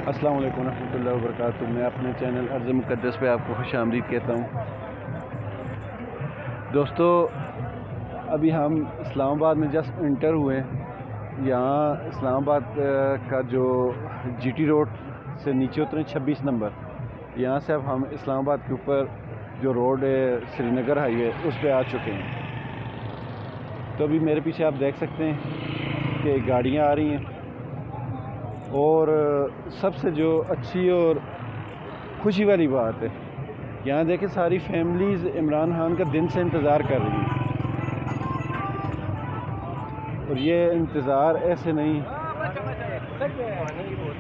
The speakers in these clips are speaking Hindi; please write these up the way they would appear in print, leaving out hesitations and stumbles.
अस्सलाम वालेकुम रहमतुल्लाहि व बरकातुहू। मैं अपने चैनल अर्ज़ मुक़द्दस पे आपको खुश आमदीद कहता हूँ। दोस्तों, अभी हम इस्लामाबाद में जस्ट इंटर हुए। यहाँ इस्लामाबाद का जो जीटी रोड से नीचे उतरे 26 नंबर, यहाँ से अब हम इस्लामाबाद के ऊपर जो रोड है श्रीनगर हाईवे उस पे आ चुके हैं। तो अभी मेरे पीछे आप देख सकते हैं कि गाड़ियाँ आ रही हैं, और सबसे जो अच्छी और खुशी वाली बात है, यहाँ देखें सारी फैमिलीज़ इमरान खान का दिन से इंतज़ार कर रही हैं। और ये इंतज़ार ऐसे नहीं,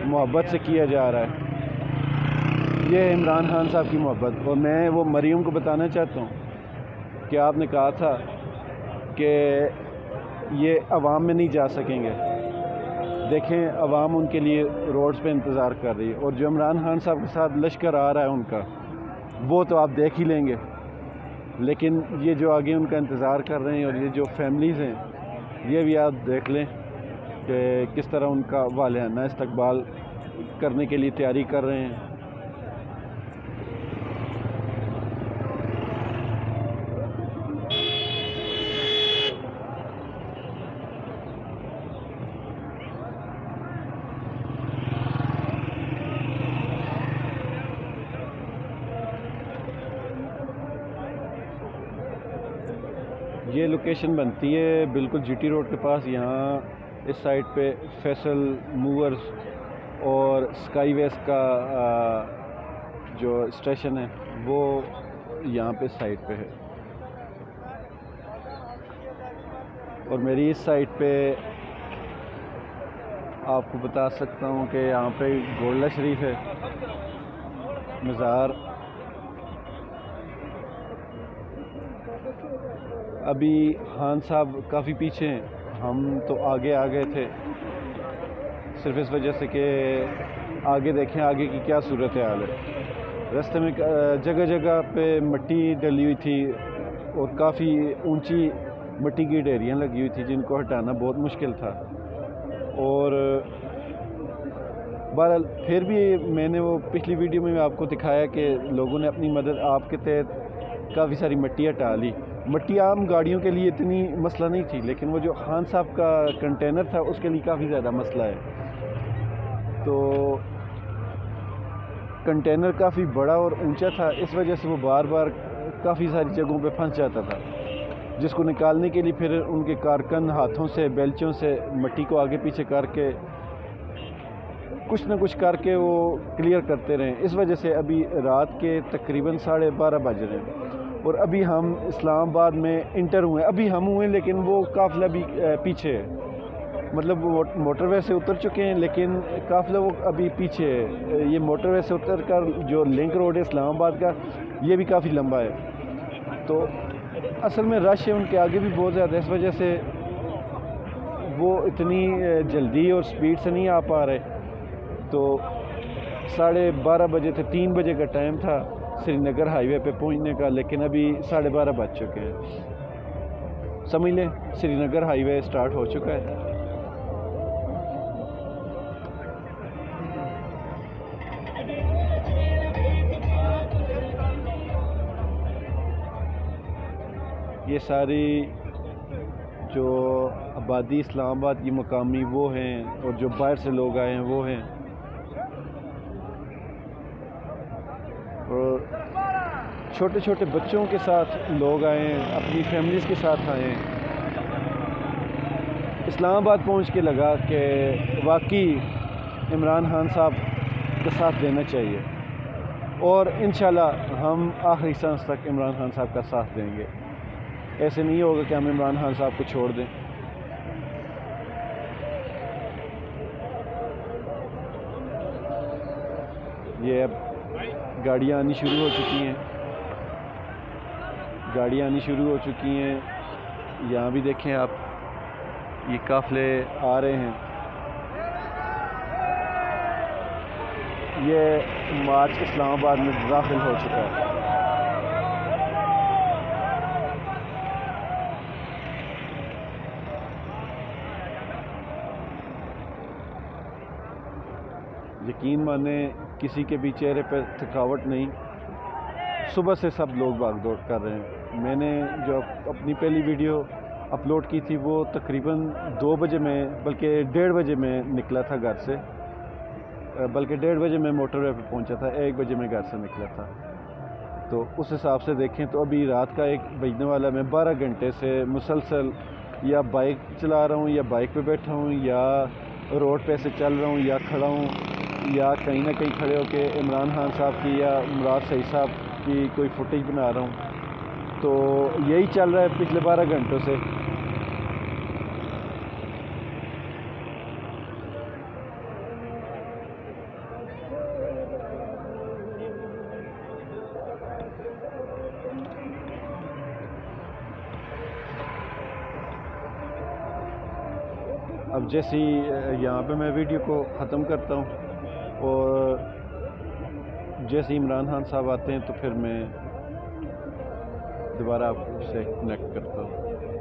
मोहब्बत से किया जा रहा है। ये है इमरान खान साहब की मोहब्बत। और मैं वो मरीम को बताना चाहता हूँ कि आपने कहा था कि ये अवाम में नहीं जा सकेंगे। देखें, अवाम उनके लिए रोड्स पे इंतज़ार कर रही है, और जो इमरान खान साहब के साथ लश्कर आ रहा है उनका, वो तो आप देख ही लेंगे। लेकिन ये जो आगे उनका इंतज़ार कर रहे हैं, और ये जो फैमिलीज़ हैं, ये भी आप देख लें कि किस तरह उनका वालियाना इस्तकबाल करने के लिए तैयारी कर रहे हैं। ये लोकेशन बनती है बिल्कुल जीटी रोड के पास। यहाँ इस साइड पे फैसल मूवर्स और स्काईवेज का जो स्टेशन है वो यहाँ पे साइड पे है। और मेरी इस साइड पे आपको बता सकता हूँ कि यहाँ पे गोल्डा शरीफ है, मज़ार। अभी खान साहब काफ़ी पीछे हैं, हम तो आगे आ गए थे, सिर्फ इस वजह से कि आगे देखें आगे की क्या सूरत हाल है। रास्ते में जगह जगह पे मिट्टी डली हुई थी, और काफ़ी ऊंची मिट्टी की ढेरियाँ लगी हुई थी जिनको हटाना बहुत मुश्किल था। और बहरहाल फिर भी मैंने वो पिछली वीडियो में आपको दिखाया कि लोगों ने अपनी मदद आपके तहत काफ़ी सारी मिट्टी हटा ली। मिट्टी आम गाड़ियों के लिए इतनी मसला नहीं थी, लेकिन वो जो खान साहब का कंटेनर था उसके लिए काफ़ी ज़्यादा मसला है। तो कंटेनर काफ़ी बड़ा और ऊंचा था, इस वजह से वो बार बार काफ़ी सारी जगहों पे फंस जाता था, जिसको निकालने के लिए फिर उनके कारकन हाथों से बेलचों से मिट्टी को आगे पीछे करके कुछ न कुछ करके वो क्लियर करते रहे। इस वजह से अभी रात के तकरीबन 12:30 बज रहे हैं, और अभी हम इस्लामाबाद में इंटर हुए। अभी हम हुए, लेकिन वो काफ़िला भी पीछे है। मतलब वो मोटरवे से उतर चुके हैं, लेकिन काफ़िला वो अभी पीछे है। ये मोटरवे से उतर कर जो लिंक रोड है इस्लामाबाद का, ये भी काफ़ी लंबा है। तो असल में रश है उनके आगे भी बहुत ज़्यादा, इस वजह से वो इतनी जल्दी और स्पीड से नहीं आ पा रहे। तो 12:30 बजे थे, 3 बजे का टाइम था श्रीनगर हाईवे पे पहुंचने का, लेकिन अभी 12:30 बज चुके हैं। समझ लें श्रीनगर हाईवे स्टार्ट हो चुका है। ये सारी जो आबादी इस्लामाबाद की मकामी वो हैं, और जो बाहर से लोग आए हैं वो हैं। और छोटे छोटे बच्चों के साथ लोग आए हैं, अपनी फैमिलीज़ के साथ आए हैं। इस्लामाबाद पहुंच के लगा कि वाकई इमरान खान साहब का साथ देना चाहिए, और इंशाल्लाह हम आखिरी सांस तक इमरान खान साहब का साथ देंगे। ऐसे नहीं होगा कि हम इमरान खान साहब को छोड़ दें। ये अब गाड़ियाँ आनी शुरू हो चुकी हैं, गाड़ियाँ आनी शुरू हो चुकी हैं। यहाँ भी देखें आप, ये काफ़िले आ रहे हैं। ये मार्च इस्लामाबाद में दाखिल हो चुका है। यकीन माने किसी के भी चेहरे पर थकावट नहीं। सुबह से सब लोग भाग दौड़ कर रहे हैं। मैंने जो अपनी पहली वीडियो अपलोड की थी वो तकरीबन 2 बजे में, बल्कि 1:30 बजे में निकला था घर से, बल्कि 1:30 बजे मैं मोटरवे पे पहुंचा था, 1 बजे मैं घर से निकला था। तो उस हिसाब से देखें तो अभी रात का 1 बजने वाला, मैं 12 घंटे से मुसलसल या बाइक चला रहा हूँ या बाइक पे बैठा हूँ या रोड पे से चल रहा हूँ या खड़ा हूँ या कहीं ना कहीं खड़े होके इमरान खान साहब की या मुराद सईद साहब की कोई फुटेज बना रहा हूँ। तो यही चल रहा है पिछले 12 घंटों से। अब जैसे ही यहाँ पे मैं वीडियो को ख़त्म करता हूँ और जैसे ही इमरान खान साहब आते हैं तो फिर मैं दोबारा आपसे कनेक्ट करता हूँ।